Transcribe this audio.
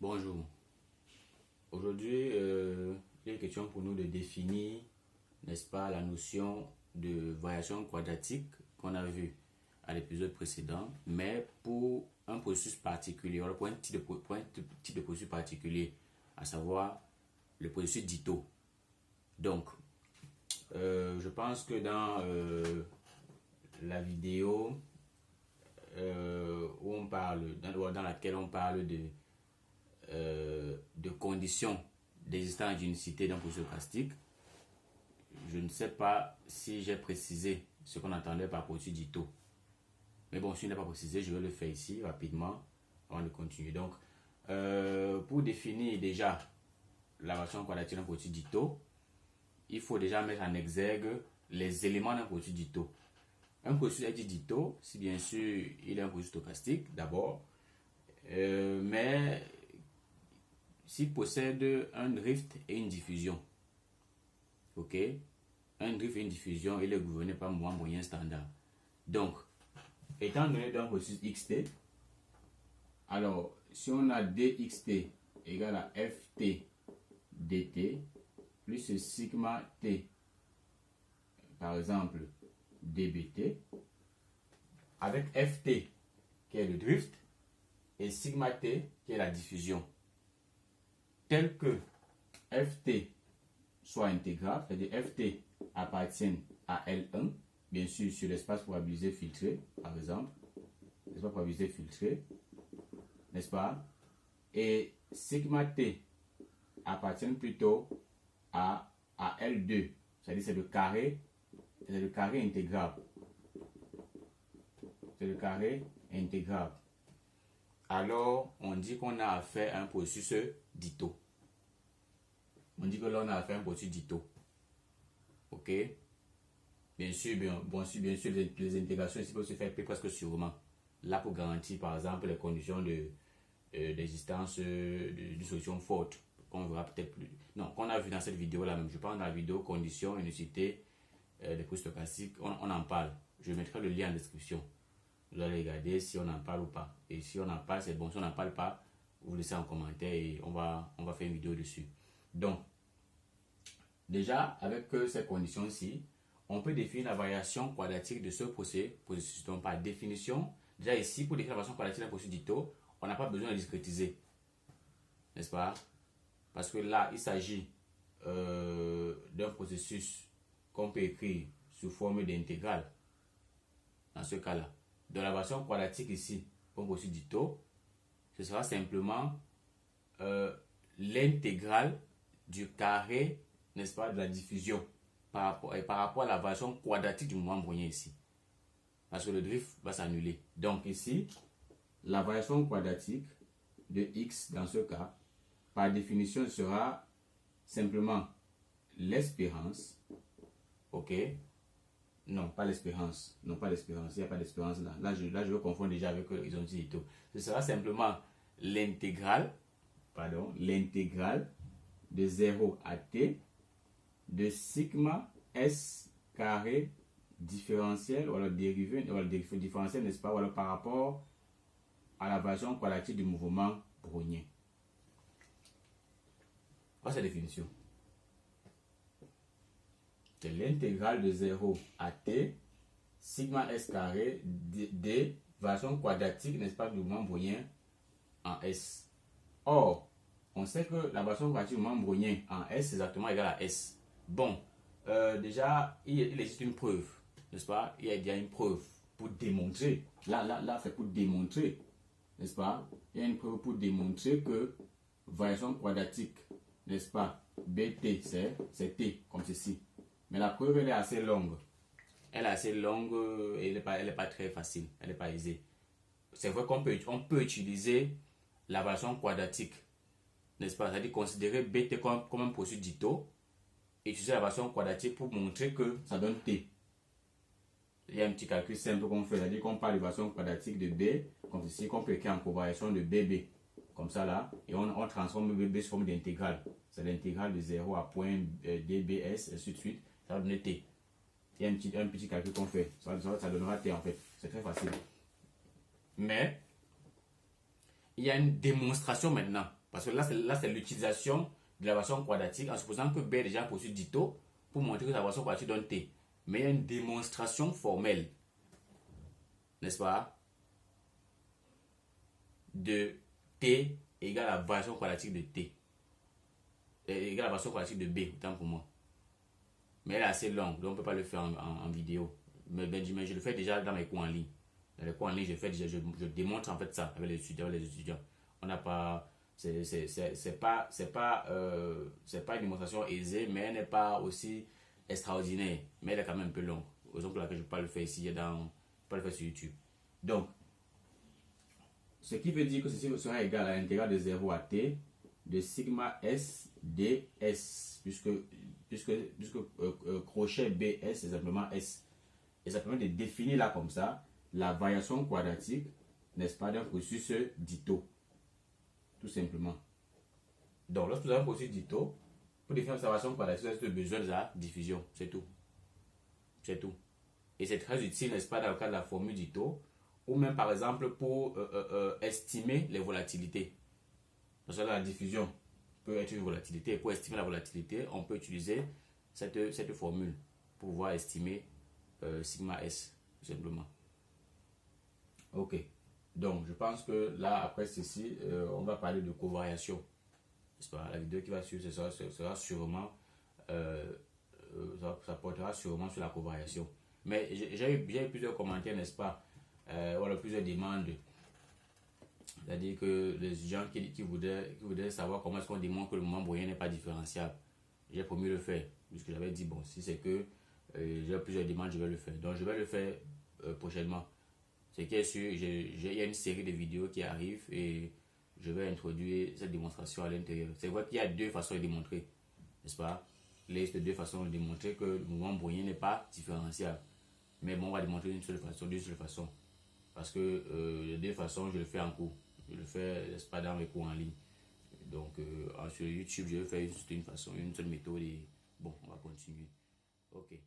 Bonjour. Aujourd'hui, il est question pour nous de définir, n'est-ce pas, la notion de variation quadratique qu'on a vu à l'épisode précédent, mais pour un processus particulier, pour un type de processus particulier, à savoir le processus d'Ito. Donc, je pense que dans la vidéo où on parle, dans laquelle on parle de conditions d'existence d'unicité d'un processus stochastique, je ne sais pas si j'ai précisé ce qu'on entendait par processus d'Ito. Mais bon, si je n'ai pas précisé, je vais le faire ici rapidement avant de continuer. Donc, pour définir déjà la variation quadratique d'un processus d'Ito, il faut déjà mettre en exergue les éléments d'un processus d'Ito. Un processus est dit d'Ito si bien sûr il est un processus stochastique d'abord, mais s'il possède un drift et une diffusion. Ok, un drift et une diffusion, il est gouverné par un mouvement moyen standard. Donc, étant donné d'un processus xt, alors si on a dxt égale à ft dt plus sigma t, par exemple dbt, avec ft qui est le drift et sigma t qui est la diffusion, tel que ft soit intégral, c'est-à-dire ft appartient à L1, bien sûr sur l'espace probabilisé filtré, par exemple, l'espace probabilisé filtré, n'est-ce pas, et sigma t appartient plutôt à L2, c'est-à-dire c'est le carré intégral. C'est le carré intégral. Alors, on dit qu'on a affaire à un processus d'Ito. On dit que là, on a affaire à un processus d'Ito. Ok? Bien sûr, les intégrations ici peuvent se faire presque sûrement. Là, pour garantir, par exemple, les conditions d'existence d'une solution forte, qu'on verra peut-être plus. Non, qu'on a vu dans cette vidéo-là même. Je parle dans la vidéo conditions, unicité des processus stochastiques. On en parle. Je mettrai le lien en description. Vous allez regarder si on en parle ou pas. Et si on en parle, c'est bon. Si on n'en parle pas, vous laissez en commentaire et on va faire une vidéo dessus. Donc, déjà, avec ces conditions-ci, on peut définir la variation quadratique de ce processus. Donc, par définition, déjà ici, pour définir la variation quadratique d'un processus d'Ito, on n'a pas besoin de discrétiser. N'est-ce pas? Parce que là, il s'agit d'un processus qu'on peut écrire sous forme d'intégrale. Dans ce cas-là. Donc, la variation quadratique ici, pour un processus d'Ito, ce sera simplement l'intégrale du carré, n'est-ce pas, de la diffusion par rapport à la variation quadratique du mouvement brownien ici. Parce que le drift va s'annuler. Donc ici, la variation quadratique de x dans ce cas, par définition, sera simplement l'espérance. Ok? Non, pas l'espérance. Non, pas l'espérance. Il n'y a pas d'espérance là. Là, je veux confondre déjà avec les isomorphismes d'Ito. Ce sera simplement l'intégrale de 0 à t de sigma s carré différentiel, ou alors dérivé différentiel, n'est-ce pas, ou alors par rapport à la variation quadratique du mouvement brownien. Voici la définition. C'est l'intégrale de 0 à t sigma s carré de variation quadratique, n'est-ce pas, du mouvement brownien en s. Or, on sait que la variation quadratique du mouvement brownien en s est exactement égale à s. Bon, déjà, il existe une preuve, n'est-ce pas? Il y a déjà une preuve pour démontrer. Là, c'est pour démontrer, n'est-ce pas? Il y a une preuve pour démontrer que variation quadratique, n'est-ce pas? Bt, c'est t, comme ceci. Mais la preuve, elle est assez longue. Elle est assez longue et elle n'est pas très facile. Elle n'est pas aisée. C'est vrai qu'on peut utiliser la variation quadratique, n'est-ce pas? C'est-à-dire considérer Bt comme un processus d'Ito et utiliser la variation quadratique pour montrer que ça donne T. Il y a un petit calcul simple qu'on fait, c'est-à-dire qu'on parle de variation quadratique de B, comme ceci, qu'on peut écrire en covariation de BB, comme ça là, et on transforme BB sous forme d'intégrale. C'est l'intégrale de 0 à point dBs, et ainsi de suite, ça va donner T. Il y a un petit calcul qu'on fait, ça donnera T en fait, c'est très facile. Mais, il y a une démonstration maintenant Parce que là, c'est l'utilisation de la version quadratique en supposant que B est déjà un processus dito pour montrer que la version quadratique donne T. Mais il y a une démonstration formelle, n'est-ce pas, de T égale la variation quadratique de T. Égale la variation quadratique de B, autant pour moi. Mais elle est assez longue, donc on ne peut pas le faire en vidéo. Mais je le fais déjà dans mes cours en ligne. Dans les cours en ligne, je démontre en fait ça avec les étudiants. On n'a pas... C'est pas une démonstration aisée, mais elle n'est pas aussi extraordinaire. Mais elle est quand même un peu longue. Raison pour laquelle je ne peux pas le faire ici, pas le faire sur YouTube. Donc, ce qui veut dire que ceci sera égal à l'intégrale de 0 à t de sigma s ds, puisque crochet bs c'est simplement s. Et ça permet de définir là comme ça la variation quadratique, n'est-ce pas, d'un processus dito. Tout simplement. Donc, lorsque vous avez un processus dito, pour définir sa variation quadratique, vous avez besoin de la diffusion. C'est tout. C'est tout. Et c'est très utile, n'est-ce pas, dans le cas de la formule dito, ou même par exemple pour estimer les volatilités. Parce que la diffusion peut être une volatilité. Et pour estimer la volatilité, on peut utiliser cette formule pour pouvoir estimer sigma s, tout simplement. Ok. Donc, je pense que là, après ceci, on va parler de covariation. C'est pas, la vidéo qui va suivre, sera sûrement, ça portera sûrement sur la covariation. Mais j'ai eu plusieurs commentaires, n'est-ce pas, voilà, plusieurs demandes. C'est-à-dire que les gens qui voudraient savoir comment est-ce qu'on démontre que le moment brownian n'est pas différenciable. J'ai promis le faire, puisque j'avais dit, bon, si c'est que j'ai plusieurs demandes, je vais le faire. Donc, je vais le faire prochainement. C'est qu'il y a une série de vidéos qui arrivent et je vais introduire cette démonstration à l'intérieur. C'est vrai qu'il y a deux façons de démontrer, n'est-ce pas? Il existe deux façons de démontrer que le mouvement brownian n'est pas différenciable. Mais bon, on va démontrer d'une seule façon. Parce que les deux façons, je le fais en cours. Je le fais, n'est-ce pas, dans mes cours en ligne. Donc, sur YouTube, je vais faire une seule méthode et bon, on va continuer. Ok.